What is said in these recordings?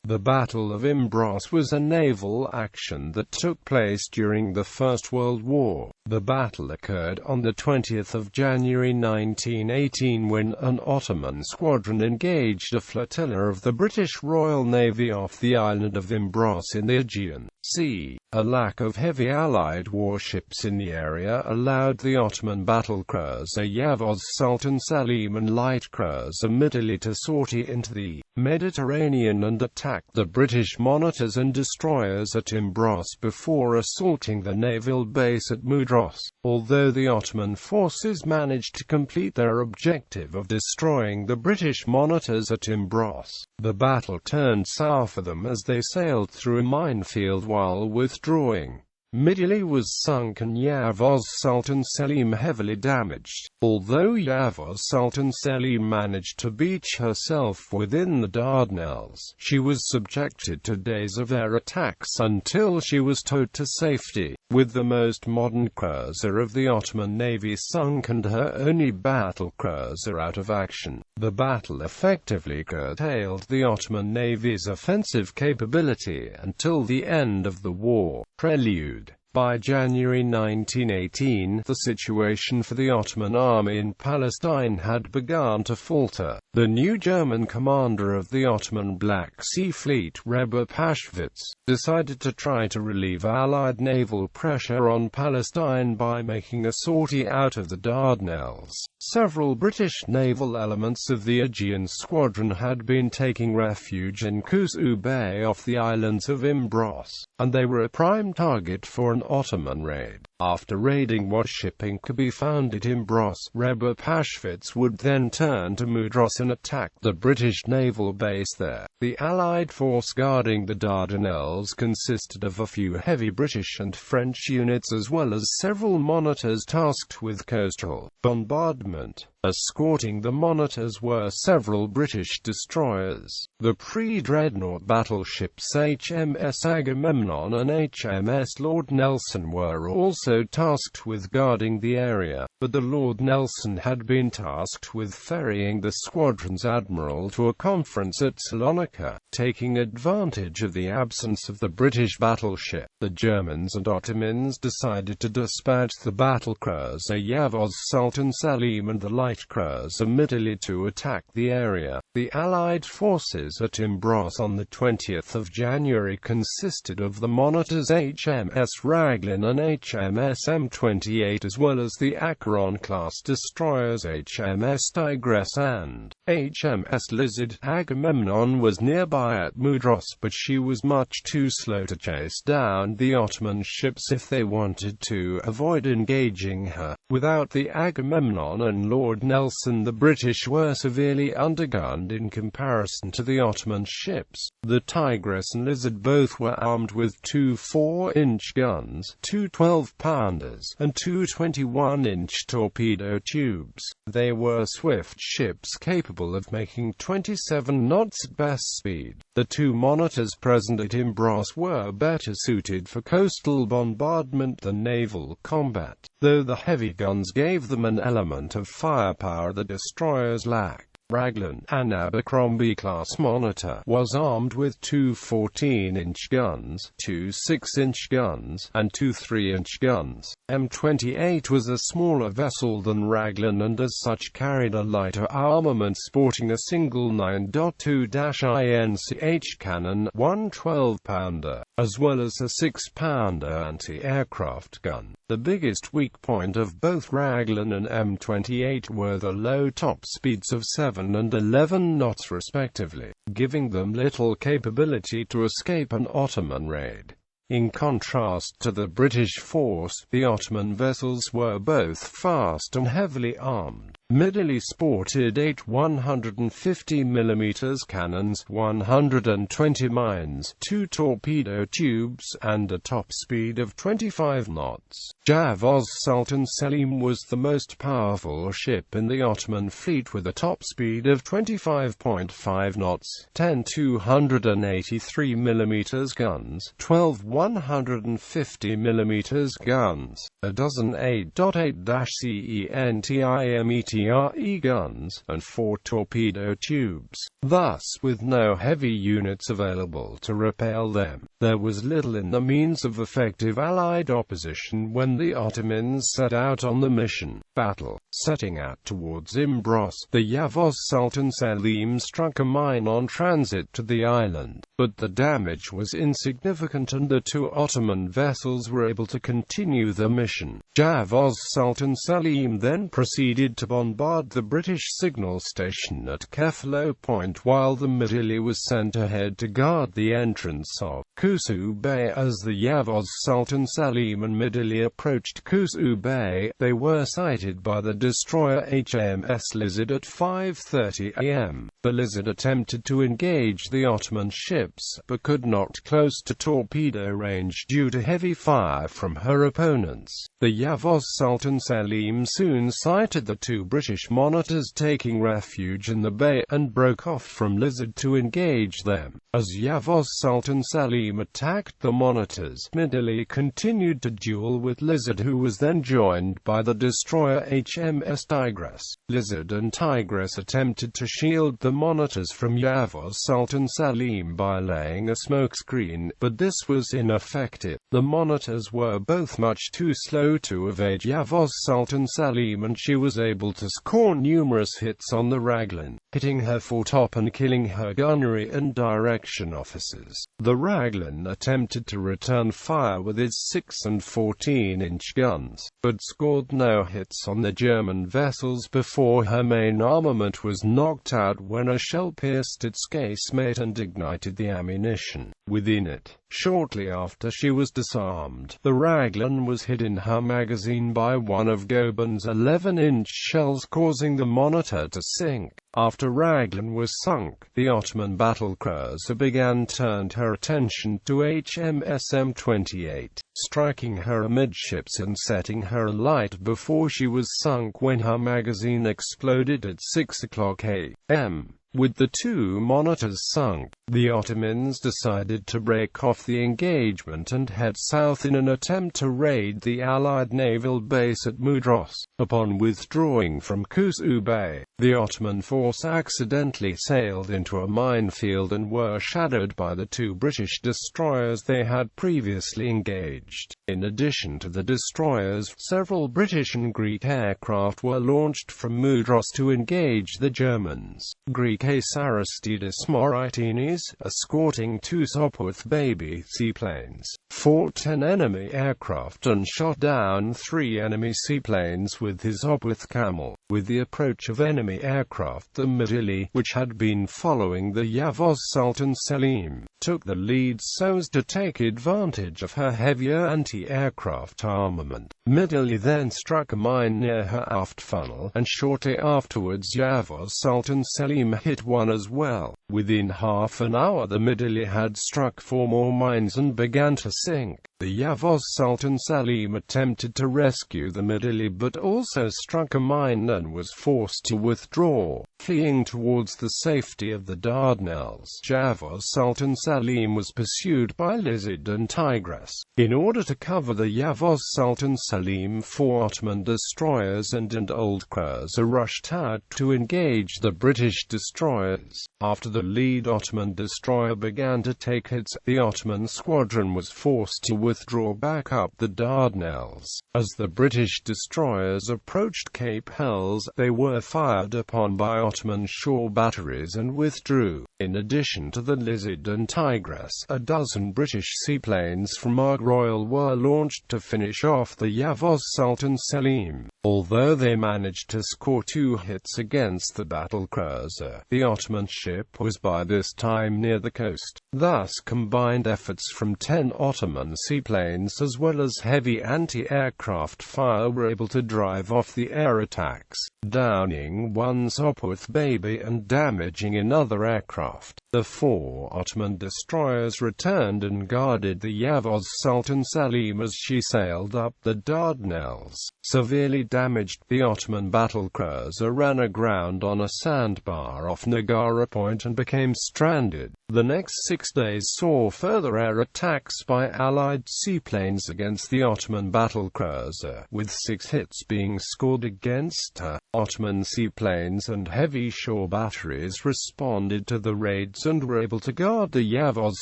The Battle of Imbros was a naval action that took place during the First World War. The battle occurred on the 20th of January 1918 when an Ottoman squadron engaged a flotilla of the British Royal Navy off the island of Imbros in the Aegean Sea. A lack of heavy Allied warships in the area allowed the Ottoman battlecruiser Yavûz Sultân Selîm and light cruiser Midilli to sortie into the Mediterranean and attack the British monitors and destroyers at Imbros before assaulting the naval base at Mudros. Although the Ottoman forces managed to complete their objective of destroying the British monitors at Imbros, the battle turned sour for them as they sailed through a minefield while withdrawing. Midilli was sunk and Yavûz Sultân Selîm heavily damaged. Although Yavûz Sultân Selîm managed to beach herself within the Dardanelles, she was subjected to days of air attacks until she was towed to safety. With the most modern cruiser of the Ottoman Navy sunk and her only battle cruiser out of action, the battle effectively curtailed the Ottoman Navy's offensive capability until the end of the war. Prelude. By January 1918, the situation for the Ottoman army in Palestine had begun to falter. The new German commander of the Ottoman Black Sea Fleet, Rebbe Paschwitz, decided to try to relieve Allied naval pressure on Palestine by making a sortie out of the Dardanelles. Several British naval elements of the Aegean squadron had been taking refuge in Kusu Bay off the islands of Imbros, and they were a prime target for an Ottoman raid. After raiding what shipping could be found at Imbros, Rebbe Paschwitz would then turn to Mudros and attack the British naval base there. The Allied force guarding the Dardanelles consisted of a few heavy British and French units as well as several monitors tasked with coastal bombardment. Escorting the monitors were several British destroyers. The pre-dreadnought battleships HMS Agamemnon and HMS Lord Nelson were also tasked with guarding the area, but the Lord Nelson had been tasked with ferrying the squadron's admiral to a conference at Salonika. Taking advantage of the absence of the British battleship, the Germans and Ottomans decided to dispatch the battlecruiser Yavûz Sultân Selîm and the light cruiser Midilli to attack the area. The Allied forces at Imbros on the 20th of January consisted of the monitors HMS Raglan and HMS M28 as well as the Acheron-class destroyers HMS Tigress and HMS Lizard. Agamemnon was nearby at Mudros, but she was much too slow to chase down the Ottoman ships if they wanted to avoid engaging her. Without the Agamemnon and Lord Nelson, the British were severely undergunned in comparison to the Ottoman ships. The Tigress and Lizard both were armed with two 4-inch guns, two 12-pounders, and two 21-inch torpedo tubes. They were swift ships capable of making 27 knots at best speed. The two monitors present at Imbros were better suited for coastal bombardment than naval combat, though the heavy guns gave them an element of firepower the destroyers lacked. Raglan, an Abercrombie-class monitor, was armed with two 14-inch guns, two 6-inch guns, and two 3-inch guns. M28 was a smaller vessel than Raglan and as such carried a lighter armament sporting a single 9.2-INCH cannon, one 12-pounder, as well as a 6-pounder anti-aircraft gun. The biggest weak point of both Raglan and M28 were the low top speeds of 7 and 11 knots respectively, giving them little capability to escape an Ottoman raid. In contrast to the British force, the Ottoman vessels were both fast and heavily armed. Midilli sported 8 150mm cannons, 120 mines, 2 torpedo tubes, and a top speed of 25 knots. Yavûz Sultân Selîm was the most powerful ship in the Ottoman fleet with a top speed of 25.5 knots, 10 283mm guns, 12 150mm guns, a dozen 8.8-CENTIMET TRE guns, and 4 torpedo tubes. Thus, with no heavy units available to repel them, there was little in the means of effective Allied opposition when the Ottomans set out on the mission. Battle. Setting out towards Imbros, the Yavûz Sultân Selîm struck a mine on transit to the island, but the damage was insignificant and the 2 Ottoman vessels were able to continue the mission. Yavûz Sultân Selîm then proceeded to bombard the British signal station at Kefalo Point, while the Midilli was sent ahead to guard the entrance of Kusu Bay. As the Yavûz Sultân Selîm and Midilli approached Kusu Bay, they were sighted by the destroyer HMS Lizard at 5:30 am. The Lizard attempted to engage the Ottoman ships, but could not close to torpedo range due to heavy fire from her opponents. The Yavûz Sultân Selîm soon sighted the 2 British monitors taking refuge in the bay, and broke off from Lizard to engage them. As Yavûz Sultân Selîm attacked the monitors, Midilli continued to duel with Lizard, who was then joined by the destroyer HMS Tigress. Lizard and Tigress attempted to shield the monitors from Yavûz Sultân Selîm by laying a smokescreen, but this was ineffective. The monitors were both much too slow to evade Yavûz Sultân Selîm, and she was able to score numerous hits on the Raglan, hitting her foretop and killing her gunnery and direction officers. The Raglan attempted to return fire with its 6 and 14-inch guns, but scored no hits on the German vessels before her main armament was knocked out when a shell pierced its casemate and ignited the ammunition within it. Shortly after she was disarmed, the Raglan was hit in her magazine by one of Goblin's 11-inch shells, causing the monitor to sink. After Raglan was sunk, the Ottoman battlecruiser began turned her attention to HMS M28, striking her amidships and setting her alight before she was sunk when her magazine exploded at 6 o'clock a.m. With the 2 monitors sunk, the Ottomans decided to break off the engagement and head south in an attempt to raid the Allied naval base at Mudros. Upon withdrawing from Kusu Bay, the Ottoman force accidentally sailed into a minefield and were shadowed by the 2 British destroyers they had previously engaged. In addition to the destroyers, several British and Greek aircraft were launched from Mudros to engage the Germans. Greek Aristides Moritinis, escorting 2 Sopwith baby seaplanes, fought 10 enemy aircraft and shot down 3 enemy seaplanes with his Sopwith Camel. With the approach of enemy aircraft, the Midilli, which had been following the Yavûz Sultân Selîm, took the lead so as to take advantage of her heavier anti-aircraft armament. Midilli then struck a mine near her aft funnel, and shortly afterwards Yavûz Sultân Selîm hit one as well. Within half an hour the Midilli had struck 4 more mines and began to sink. The Yavûz Sultân Selîm attempted to rescue the Midilli but also struck a mine and was forced to withdraw, fleeing towards the safety of the Dardanelles. Yavûz Sultân Selîm was pursued by Lizard and Tigress. In order to cover the Yavûz Sultân Selîm, 4 Ottoman destroyers and an old cruiser rushed out to engage the British destroyers. After the lead Ottoman destroyer began to take hits, the Ottoman squadron was forced to withdraw back up the Dardanelles. As the British destroyers approached Cape Helles, they were fired upon by Ottoman shore batteries and withdrew. In addition to the Lizard and Tigress, a dozen British seaplanes from Ark Royal were launched to finish off the Yavûz Sultân Selîm. Although they managed to score 2 hits against the battlecruiser, the Ottoman ship was by this time near the coast. Thus, combined efforts from 10 Ottoman seaplanes as well as heavy anti-aircraft fire were able to drive off the air attacks, downing 1 Sopwith baby and damaging another aircraft. The 4 Ottoman destroyers returned and guarded the Yavûz Sultân Selîm as she sailed up the Dardanelles, severely damaged. The Ottoman battlecruiser ran aground on a sandbar off Nagara Point and became stranded. The next 6 days saw further air attacks by Allied seaplanes against the Ottoman battlecruiser, with 6 hits being scored against her. Ottoman seaplanes and heavy shore batteries responded to the raids and were able to guard the Yavûz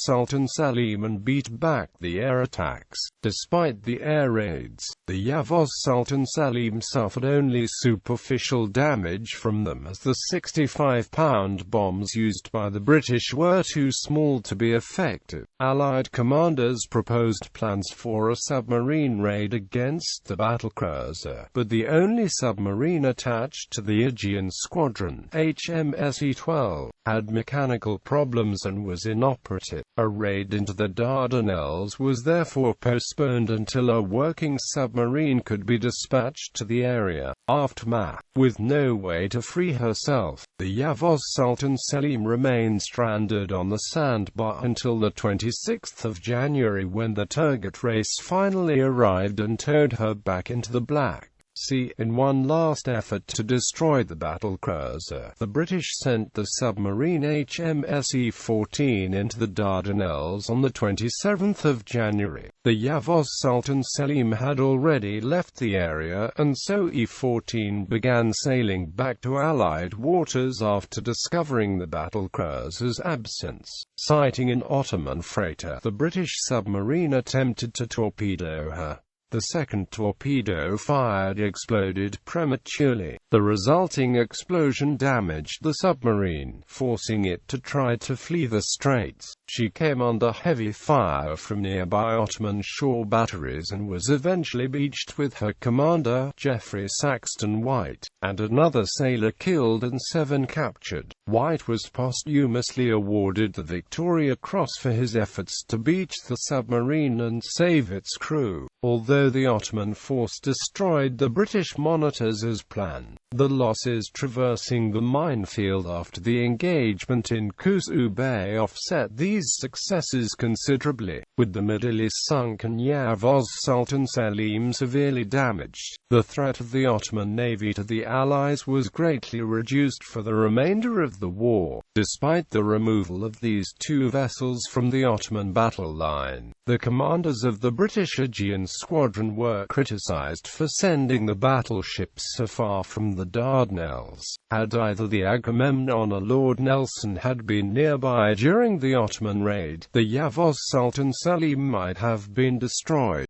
Sultân Selîm and beat back the air attacks. Despite the air raids, the Yavûz Sultân Selîm suffered only superficial damage from them, as the 65-pound bombs used by the British were too small to be effective. Allied commanders proposed plans for a submarine raid against the battlecruiser, but the only submarine attached to the Aegean squadron, HMS-12, had mechanical problems and was inoperative. A raid into the Dardanelles was therefore postponed until a working submarine could be dispatched to the area. Aftermath. With no way to free herself, the Yavûz Sultân Selîm remained stranded on the sandbar until the 26th of January, when the Turgut race finally arrived and towed her back into the Black Sea. In one last effort to destroy the battlecruiser, the British sent the submarine HMS E-14 into the Dardanelles on the 27th of January. The Yavûz Sultân Selîm had already left the area, and so E-14 began sailing back to Allied waters after discovering the battlecruiser's absence. Sighting an Ottoman freighter, the British submarine attempted to torpedo her. The second torpedo fired exploded prematurely. The resulting explosion damaged the submarine, forcing it to try to flee the straits. She came under heavy fire from nearby Ottoman shore batteries and was eventually beached with her commander, Geoffrey Saxton White, and another sailor killed and 7 captured. White was posthumously awarded the Victoria Cross for his efforts to beach the submarine and save its crew. Although the Ottoman force destroyed the British monitors as planned, the losses traversing the minefield after the engagement in Kusu Bay offset these successes considerably. With the Midilli sunk and Yavûz Sultân Selîm severely damaged, the threat of the Ottoman navy to the Allies was greatly reduced for the remainder of the war. Despite the removal of these 2 vessels from the Ottoman battle line, the commanders of the British Aegean squadron were criticized for sending the battleships so far from the Dardanelles. Had either the Agamemnon or Lord Nelson had been nearby during the Ottoman raid, the Yavûz Sultân Selîm might have been destroyed.